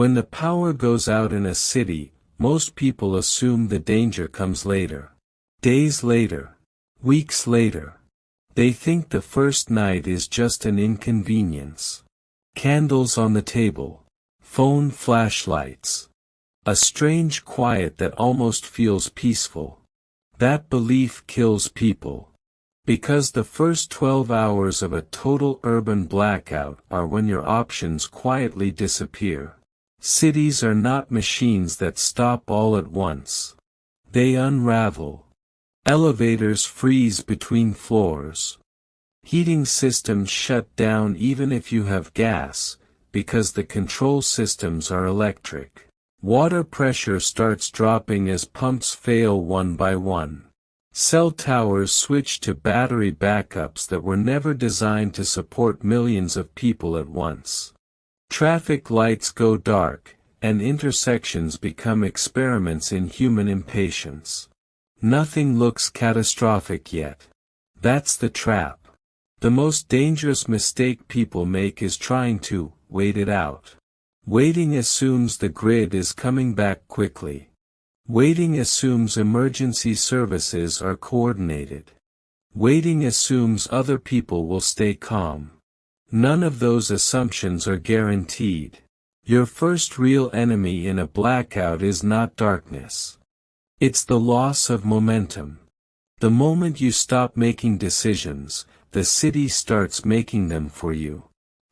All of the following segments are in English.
When the power goes out in a city, most people assume the danger comes later. Days later. Weeks later. They think the first night is just an inconvenience. Candles on the table. Phone flashlights. A strange quiet that almost feels peaceful. That belief kills people. Because the first 12 hours of a total urban blackout are when your options quietly disappear. Cities are not machines that stop all at once. They unravel. Elevators freeze between floors. Heating systems shut down even if you have gas, because the control systems are electric. Water pressure starts dropping as pumps fail one by one. Cell towers switch to battery backups that were never designed to support millions of people at once. Traffic lights go dark, and intersections become experiments in human impatience. Nothing looks catastrophic yet. That's the trap. The most dangerous mistake people make is trying to wait it out. Waiting assumes the grid is coming back quickly. Waiting assumes emergency services are coordinated. Waiting assumes other people will stay calm. None of those assumptions are guaranteed. Your first real enemy in a blackout is not darkness. It's the loss of momentum. The moment you stop making decisions, the city starts making them for you.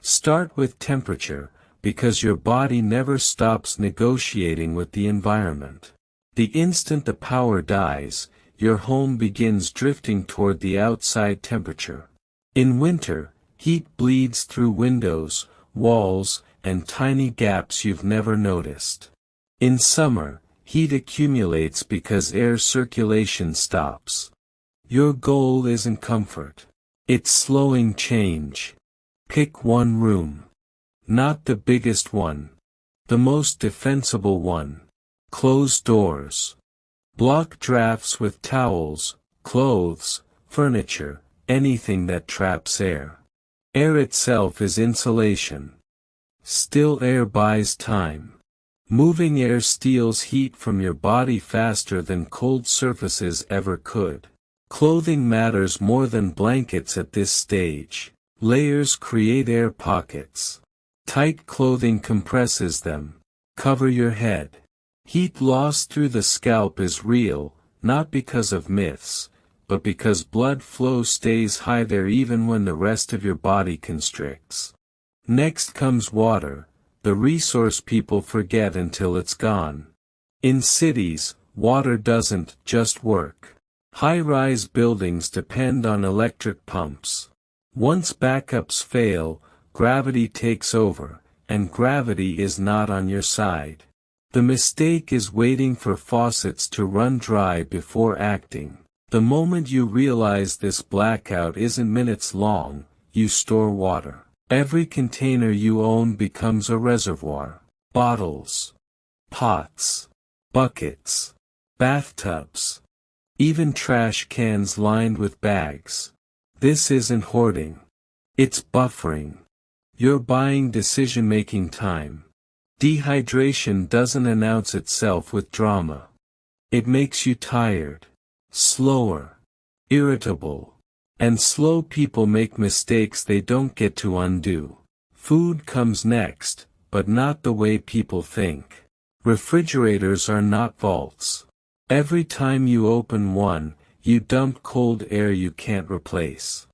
Start with temperature, because your body never stops negotiating with the environment. The instant the power dies, your home begins drifting toward the outside temperature. In winter, heat bleeds through windows, walls, and tiny gaps you've never noticed. In summer, heat accumulates because air circulation stops. Your goal isn't comfort. It's slowing change. Pick one room. Not the biggest one. The most defensible one. Close doors. Block drafts with towels, clothes, furniture, anything that traps air. Air itself is insulation. Still air buys time. Moving air steals heat from your body faster than cold surfaces ever could. Clothing matters more than blankets at this stage. Layers create air pockets. Tight clothing compresses them. Cover your head. Heat loss through the scalp is real, not because of myths, but because blood flow stays high there even when the rest of your body constricts. Next comes water, the resource people forget until it's gone. In cities, water doesn't just work. High-rise buildings depend on electric pumps. Once backups fail, gravity takes over, and gravity is not on your side. The mistake is waiting for faucets to run dry before acting. The moment you realize this blackout isn't minutes long, you store water. Every container you own becomes a reservoir. Bottles, pots, buckets, bathtubs, even trash cans lined with bags. This isn't hoarding. It's buffering. You're buying decision-making time. Dehydration doesn't announce itself with drama. It makes you tired, slower, irritable. And slow people make mistakes they don't get to undo. Food comes next, but not the way people think. Refrigerators are not vaults. Every time you open one, you dump cold air you can't replace.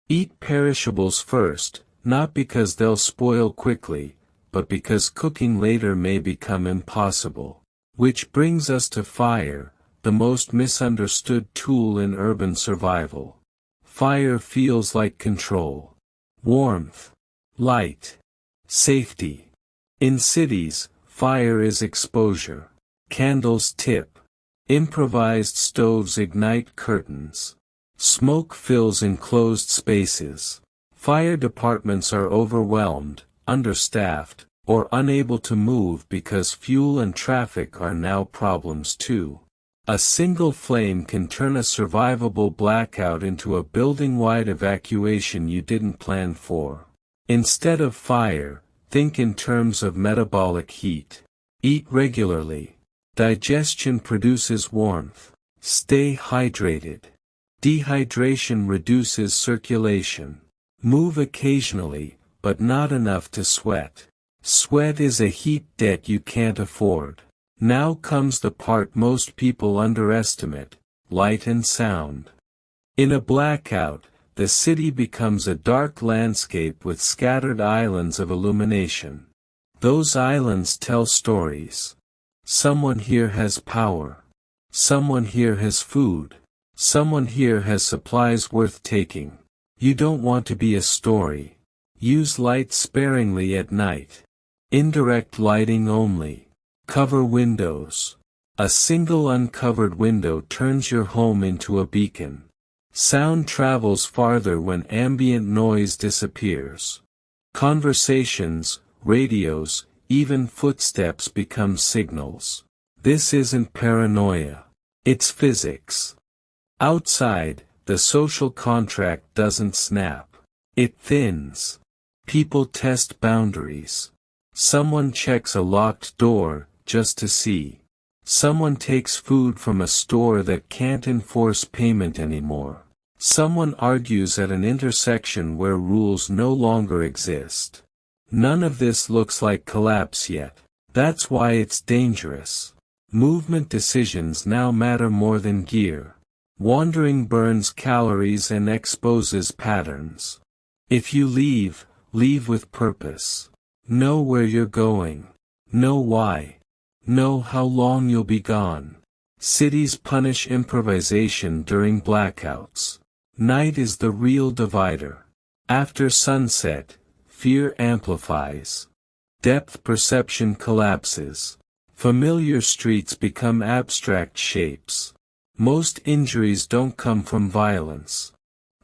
Eat perishables first, not because they'll spoil quickly, but because cooking later may become impossible. Which brings us to fire, the most misunderstood tool in urban survival. Fire feels like control. Warmth. Light. Safety. In cities, fire is exposure. Candles tip. Improvised stoves ignite curtains. Smoke fills enclosed spaces. Fire departments are overwhelmed, understaffed, or unable to move because fuel and traffic are now problems too. A single flame can turn a survivable blackout into a building-wide evacuation you didn't plan for. Instead of fire, Think in terms of metabolic heat. Eat regularly. Digestion produces warmth. Stay hydrated. Dehydration reduces circulation. Move occasionally, but not enough to sweat. Sweat is a heat debt you can't afford. Now comes the part most people underestimate: light and sound. In a blackout, the city becomes a dark landscape with scattered islands of illumination. Those islands tell stories. Someone here has power. Someone here has food. Someone here has supplies worth taking. You don't want to be a story. Use light sparingly at night. Indirect lighting only. Cover windows. A single uncovered window turns your home into a beacon. Sound travels farther when ambient noise disappears. Conversations, radios, even footsteps become signals. This isn't paranoia. It's physics. Outside, the social contract doesn't snap. It thins. People test boundaries. Someone checks a locked door, just to see. Someone takes food from a store that can't enforce payment anymore. Someone argues at an intersection where rules no longer exist. None of this looks like collapse yet. That's why it's dangerous. Movement decisions now matter more than gear. Wandering burns calories and exposes patterns. If you leave, leave with purpose. Know where you're going. Know why. Know how long you'll be gone. Cities punish improvisation during blackouts. Night is the real divider. After sunset, fear amplifies. Depth perception collapses. Familiar streets become abstract shapes. Most injuries don't come from violence.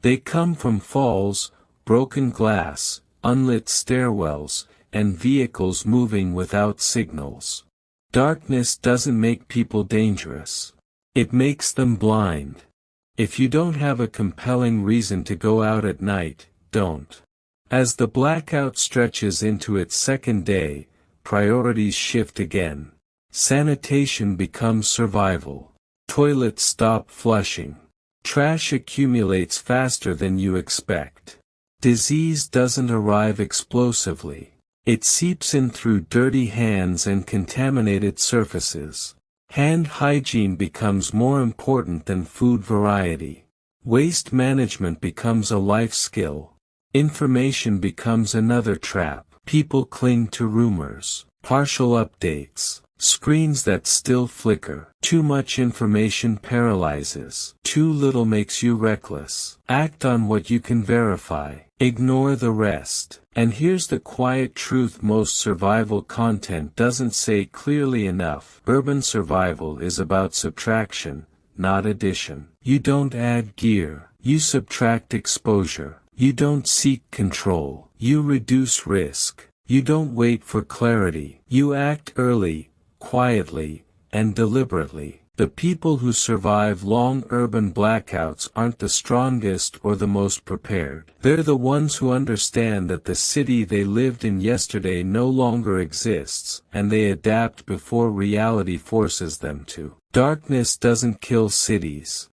They come from falls, broken glass, unlit stairwells, and vehicles moving without signals. Darkness doesn't make people dangerous. It makes them blind. If you don't have a compelling reason to go out at night, don't. As the blackout stretches into its second day, priorities shift again. Sanitation becomes survival. Toilets stop flushing. Trash accumulates faster than you expect. Disease doesn't arrive explosively. It seeps in through dirty hands and contaminated surfaces. Hand hygiene becomes more important than food variety. Waste management becomes a life skill. Information becomes another trap. People cling to rumors, partial updates, screens that still flicker. Too much information paralyzes. Too little makes you reckless. Act on what you can verify. Ignore the rest. And here's the quiet truth most survival content doesn't say clearly enough. Urban survival is about subtraction, not addition. You don't add gear. You subtract exposure. You don't seek control. You reduce risk. You don't wait for clarity. You act early, quietly, and deliberately. The people who survive long urban blackouts aren't the strongest or the most prepared. They're the ones who understand that the city they lived in yesterday no longer exists, and they adapt before reality forces them to. Darkness doesn't kill cities.